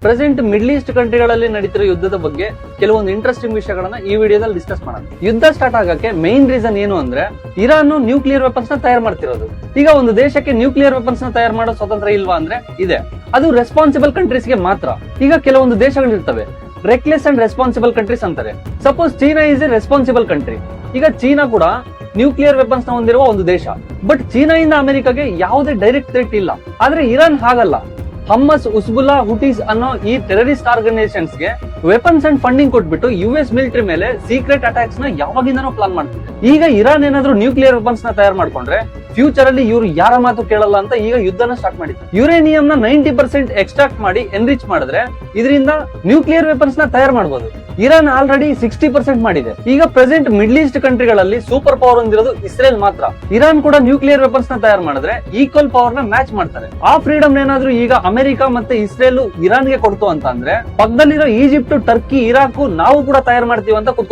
Present middle east ಕಂಟ್ರಿಗಳಲ್ಲಿ ನಡೀತಿರೋ ಯುದ್ಧದ ಬಗ್ಗೆ ಕೆಲವೊಂದು ಇಂಟ್ರೆಸ್ಟಿಂಗ್ ವಿಷಯಗಳನ್ನ ಈ ವಿಡಿಯೋದಲ್ಲಿ ಡಿಸ್ಕಸ್ ಮಾಡೋಣ. ಯುದ್ಧ ಸ್ಟಾರ್ಟ್ ಆಗಕ್ಕೆ ಮೇನ್ ರೀಸನ್ ಏನು ಅಂದ್ರೆ ಇರಾನ್ ನ್ಯೂಕ್ಲಿಯರ್ ವೆಪನ್ಸ್ ನ ತಯಾರು ಮಾಡ್ತಿರೋದು. ಈಗ ಒಂದು ದೇಶಕ್ಕೆ ನ್ಯೂಕ್ಲಿಯರ್ ವೆಪನ್ಸ್ ನ ತಯಾರು ಮಾಡೋ ಸ್ವತಂತ್ರ ಇಲ್ವಾ ಅಂದ್ರೆ ಇದೆ. ಅದು ರೆಸ್ಪಾನ್ಸಿಬಲ್ ಕಂಟ್ರೀಸ್ ಗೆ ಮಾತ್ರ. ಈಗ ಕೆಲವೊಂದು ದೇಶಗಳಿರ್ತವೆ ರೆಕ್ಲೆಸ್ ಅಂಡ್ ರೆಸ್ಪಾನ್ಸಿಬಲ್ ಕಂಟ್ರೀಸ್ ಅಂತಾರೆ. Suppose China is A responsible country. ಈಗ ಚೀನಾ ಕೂಡ ನ್ಯೂಕ್ಲಿಯರ್ ವೆಪನ್ಸ್ ನ ಹೊಂದಿರುವ ಒಂದು ದೇಶ. ಬಟ್ ಚೀನಾ ಇಂದ ಅಮೆರಿಕಾಗೆ ಯಾವುದೇ ಡೈರೆಕ್ಟ್ ಥ್ರೆಟ್ ಇಲ್ಲ. ಆದ್ರೆ ಇರಾನ್ ಹಾಗಲ್ಲ. ಹಮ್ಮಸ್, ಉಸ್ಬುಲ್ಲಾ, ಹುಟೀಸ್ ಅನ್ನೋ ಈ ಟೆರರಿಸ್ಟ್ ಆರ್ಗನೈಸೇಷನ್ಸ್ ಗೆ ವೆಪನ್ಸ್ ಅಂಡ್ ಫಂಡಿಂಗ್ ಕೊಟ್ಬಿಟ್ಟು US ಮಿಲಿಟರಿ ಮೇಲೆ ಸೀಕ್ರೆಟ್ ಅಟ್ಯಾಕ್ಸ್ ನ ಯಾವಾಗಿಂದನೋ ಪ್ಲಾನ್ ಮಾಡ್ತಿದೆ. ಈಗ ಇರಾನ್ ಏನಾದ್ರೂ ನ್ಯೂಕ್ಲಿಯರ್ ವೆಪನ್ಸ್ ನ ತಯಾರು ಮಾಡ್ಕೊಂಡ್ರೆ ಫ್ಯೂಚರ್ ಅಲ್ಲಿ ಇವ್ರು ಯಾರ ಮಾತು ಕೇಳಲ್ಲ ಅಂತ ಈಗ ಯುದ್ಧನ ಸ್ಟಾರ್ಟ್ ಮಾಡಿದ್ರು. ಯುರೇನಿಯಂ ನ 90% ಎಕ್ಸ್ಟ್ರಾಕ್ಟ್ ಮಾಡಿ ಎನ್ರಿಚ್ ಮಾಡಿದ್ರೆ ಇದರಿಂದ ನ್ಯೂಕ್ಲಿಯರ್ ವೆಪನ್ಸ್ ನ ತಯಾರು ಮಾಡಬಹುದು. ಇರಾನ್ ಆಲ್ರೆಡಿ 60% ಮಾಡಿದೆ. ಈಗ ಪ್ರೆಸೆಂಟ್ ಮಿಡ್ಲ್ ಈಸ್ಟ್ ಕಂಟ್ರಿಗಳಲ್ಲಿ ಸೂಪರ್ ಪವರ್ ಹೊಂದಿರೋದು ಇಸ್ರೇಲ್ ಮಾತ್ರ. ಇರಾನ್ ಕೂಡ ನ್ಯೂಕ್ಲಿಯರ್ ವೆಪನ್ಸ್ ನ ತಯಾರು ಮಾಡಿದ್ರೆ ಈಕ್ವಲ್ ಪವರ್ ನ ಮ್ಯಾಚ್ ಮಾಡ್ತಾರೆ. ಆ ಫ್ರೀಡಮ್ ಏನಾದ್ರೂ ಈಗ ಅಮೆರಿಕ ಮತ್ತೆ ಇಸ್ರೇಲ್ ಇರಾನ್ ಗೆ ಕೊಡ್ತು ಅಂತ ಅಂದ್ರೆ ಪಕ್ಕದಲ್ಲಿರೋ ಈಜಿಪ್ಟ್, ಟರ್ಕಿ, ಇರಾಕ್ ನಾವು ಕೂಡ ತಯಾರು ಮಾಡ್ತೀವಿ ಅಂತ ಕೂತ್ಕೋತಾರೆ.